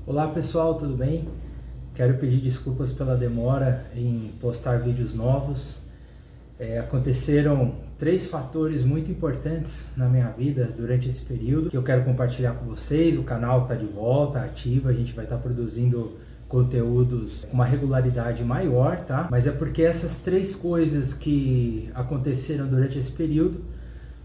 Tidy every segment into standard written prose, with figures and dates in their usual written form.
Olá pessoal, tudo bem? Quero pedir desculpas pela demora em postar vídeos novos. Aconteceram 3 fatores muito importantes na minha vida durante esse período que eu quero compartilhar com vocês. O canal está de volta, ativo, a gente vai estar produzindo conteúdos com uma regularidade maior, tá? Mas é porque essas 3 coisas que aconteceram durante esse período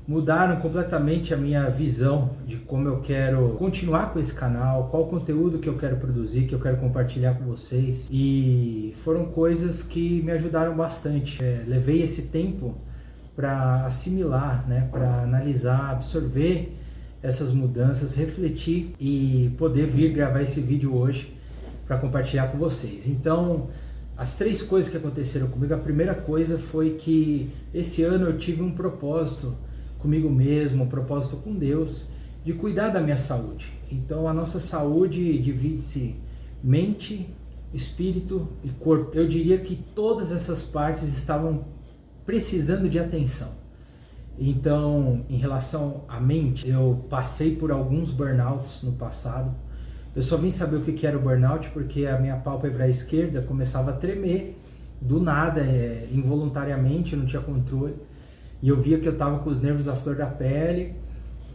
mudaram completamente a minha visão de como eu quero continuar com esse canal, qual conteúdo que eu quero produzir, que eu quero compartilhar com vocês. E foram coisas que me ajudaram bastante. Levei esse tempo para assimilar, né, para analisar, absorver essas mudanças, refletir e poder vir gravar esse vídeo hoje para compartilhar com vocês. Então, as 3 coisas que aconteceram comigo, a primeira coisa foi que esse ano eu tive um propósito comigo mesmo, um propósito com Deus, de cuidar da minha saúde. Então a nossa saúde divide-se mente, espírito e corpo. Eu diria que todas essas partes estavam precisando de atenção. Então, em relação à mente, eu passei por alguns burnouts no passado. Eu só vim saber o que era o burnout porque a minha pálpebra esquerda começava a tremer do nada, involuntariamente, eu não tinha controle. E eu via que eu estava com os nervos à flor da pele,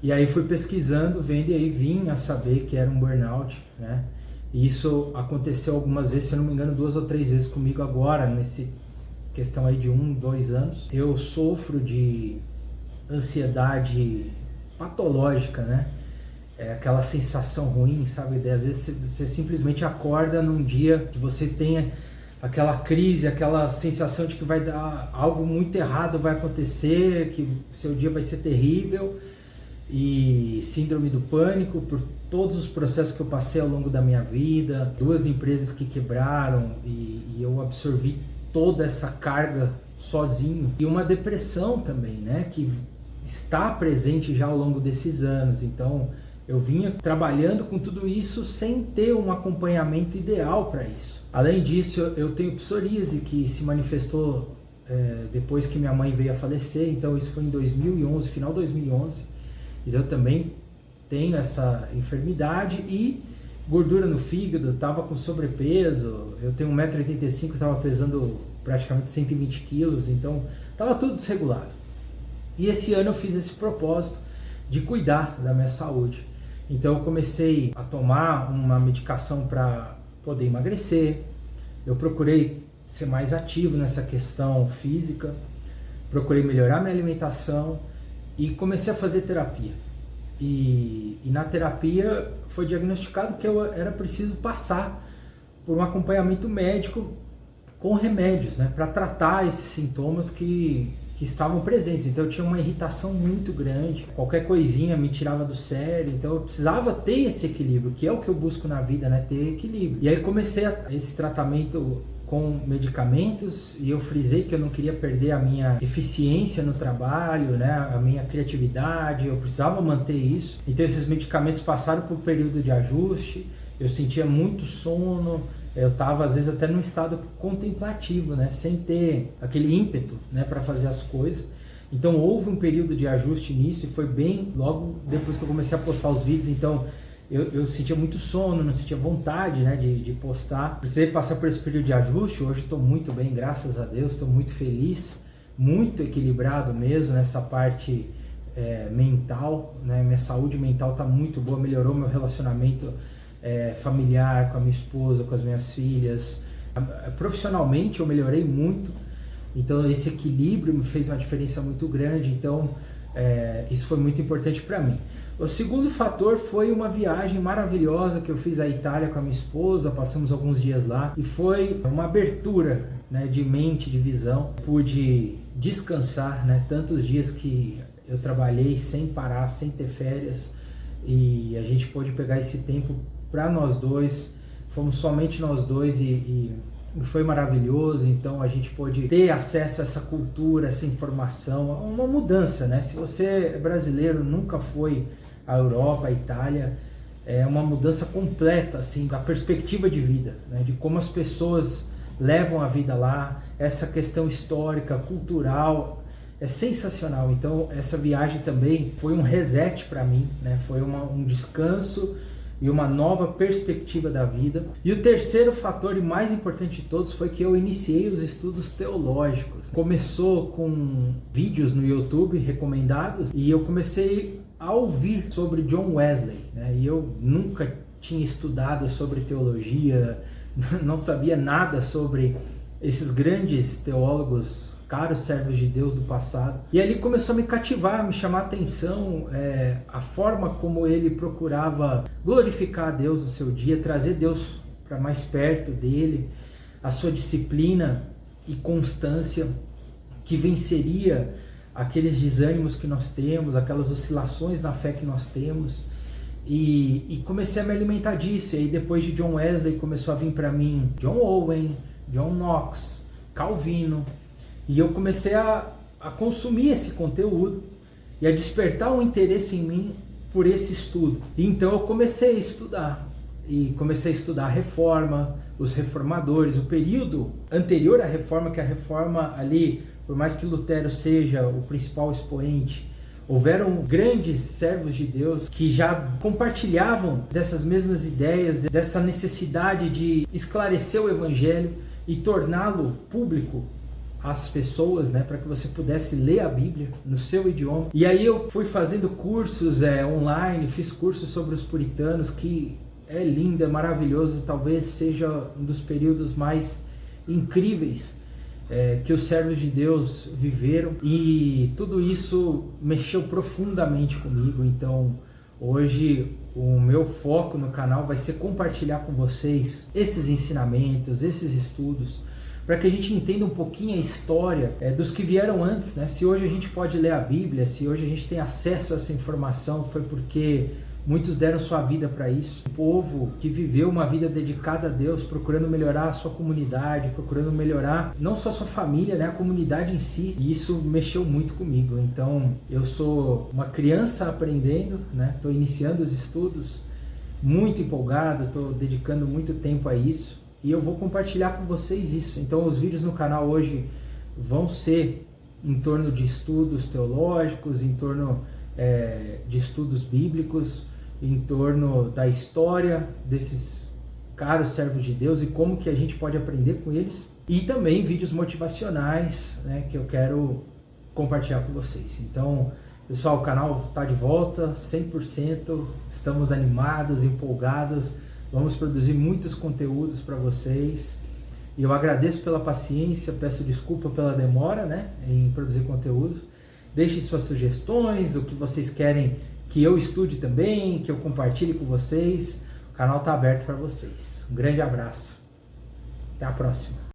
e aí fui pesquisando, vendo, e aí vim a saber que era um burnout, né? E isso aconteceu algumas vezes, se eu não me engano, 2 ou 3 vezes comigo agora, nesse questão aí de 1, 2 anos. Eu sofro de ansiedade patológica, né? É aquela sensação ruim, sabe? Às vezes você simplesmente acorda num dia que você tenha aquela crise, aquela sensação de que vai dar algo muito errado, vai acontecer, que seu dia vai ser terrível, e síndrome do pânico por todos os processos que eu passei ao longo da minha vida, 2 empresas que quebraram e eu absorvi toda essa carga sozinho, e uma depressão também, né, que está presente já ao longo desses anos. Então eu vinha trabalhando com tudo isso sem ter um acompanhamento ideal para isso. Além disso, eu tenho psoríase que se manifestou depois que minha mãe veio a falecer, então isso foi em 2011, final de 2011. Então eu também tenho essa enfermidade e gordura no fígado, estava com sobrepeso, eu tenho 1,85 m, estava pesando praticamente 120 quilos, então estava tudo desregulado. E esse ano eu fiz esse propósito de cuidar da minha saúde. Então eu comecei a tomar uma medicação para poder emagrecer, eu procurei ser mais ativo nessa questão física, procurei melhorar minha alimentação e comecei a fazer terapia. E na terapia foi diagnosticado que eu era preciso passar por um acompanhamento médico com remédios, né, para tratar esses sintomas que estavam presentes. Então eu tinha uma irritação muito grande, qualquer coisinha me tirava do sério, então eu precisava ter esse equilíbrio, que é o que eu busco na vida, né? Ter equilíbrio. E aí comecei esse tratamento com medicamentos, e eu frisei que eu não queria perder a minha eficiência no trabalho, né? A minha criatividade, eu precisava manter isso. Então esses medicamentos passaram por um período de ajuste, eu sentia muito sono, eu estava às vezes até num estado contemplativo, né, sem ter aquele ímpeto, né, para fazer as coisas. Então houve um período de ajuste nisso, e foi bem logo depois que eu comecei a postar os vídeos. Então eu sentia muito sono, não sentia vontade, né, de postar. Precisei passar por esse período de ajuste. Hoje estou muito bem, graças a Deus, estou muito feliz, muito equilibrado mesmo nessa parte mental, né? Minha saúde mental está muito boa, melhorou meu relacionamento familiar com a minha esposa, com as minhas filhas. Profissionalmente eu melhorei muito, então esse equilíbrio me fez uma diferença muito grande. Então isso foi muito importante para mim. O segundo fator foi uma viagem maravilhosa que eu fiz à Itália com a minha esposa, passamos alguns dias lá, e foi uma abertura, né, de mente, de visão. Pude descansar, né, tantos dias que eu trabalhei sem parar, sem ter férias, e a gente pôde pegar esse tempo para nós dois. Fomos somente nós dois e foi maravilhoso. Então a gente pôde ter acesso a essa cultura, essa informação, uma mudança, né? Se você é brasileiro, nunca foi à Europa, à Itália, é uma mudança completa, assim, da perspectiva de vida, né? De como as pessoas levam a vida lá, essa questão histórica, cultural, é sensacional. Então essa viagem também foi um reset para mim, né? Foi um descanso e uma nova perspectiva da vida. E o terceiro fator e mais importante de todos foi que eu iniciei os estudos teológicos. Começou com vídeos no YouTube recomendados e eu comecei a ouvir sobre John Wesley, né? E eu nunca tinha estudado sobre teologia, não sabia nada sobre esses grandes teólogos, caros servos de Deus do passado. E ali começou a me cativar, a me chamar a atenção a forma como ele procurava glorificar a Deus no seu dia, trazer Deus para mais perto dele, a sua disciplina e constância que venceria aqueles desânimos que nós temos, aquelas oscilações na fé que nós temos. E comecei a me alimentar disso. E aí depois de John Wesley começou a vir para mim John Owen, John Knox, Calvino. E eu comecei a consumir esse conteúdo e a despertar um interesse em mim por esse estudo. E então eu comecei a estudar. E comecei a estudar a Reforma, os reformadores, o período anterior à Reforma, que a Reforma ali, por mais que Lutero seja o principal expoente, houveram grandes servos de Deus que já compartilhavam dessas mesmas ideias, dessa necessidade de esclarecer o Evangelho e torná-lo público às pessoas, né, para que você pudesse ler a Bíblia no seu idioma. E aí eu fui fazendo cursos online, fiz cursos sobre os puritanos, que é lindo, é maravilhoso, talvez seja um dos períodos mais incríveis que os servos de Deus viveram, e tudo isso mexeu profundamente comigo. Então hoje o meu foco no canal vai ser compartilhar com vocês esses ensinamentos, esses estudos, para que a gente entenda um pouquinho a história dos que vieram antes, né? Se hoje a gente pode ler a Bíblia, se hoje a gente tem acesso a essa informação, foi porque muitos deram sua vida para isso. O povo que viveu uma vida dedicada a Deus, procurando melhorar a sua comunidade, procurando melhorar não só a sua família, né, a comunidade em si. E isso mexeu muito comigo. Então eu sou uma criança aprendendo, né? Estou iniciando os estudos, muito empolgado, estou dedicando muito tempo a isso. E eu vou compartilhar com vocês isso. Então os vídeos no canal hoje vão ser em torno de estudos teológicos, em torno de estudos bíblicos, em torno da história desses caros servos de Deus e como que a gente pode aprender com eles. E também vídeos motivacionais, né, que eu quero compartilhar com vocês. Então, pessoal, o canal está de volta, 100%, estamos animados, empolgados, vamos produzir muitos conteúdos para vocês. E eu agradeço pela paciência, peço desculpa pela demora, né, em produzir conteúdos. Deixem suas sugestões, o que vocês querem que eu estude também, que eu compartilhe com vocês. O canal está aberto para vocês. Um grande abraço. Até a próxima.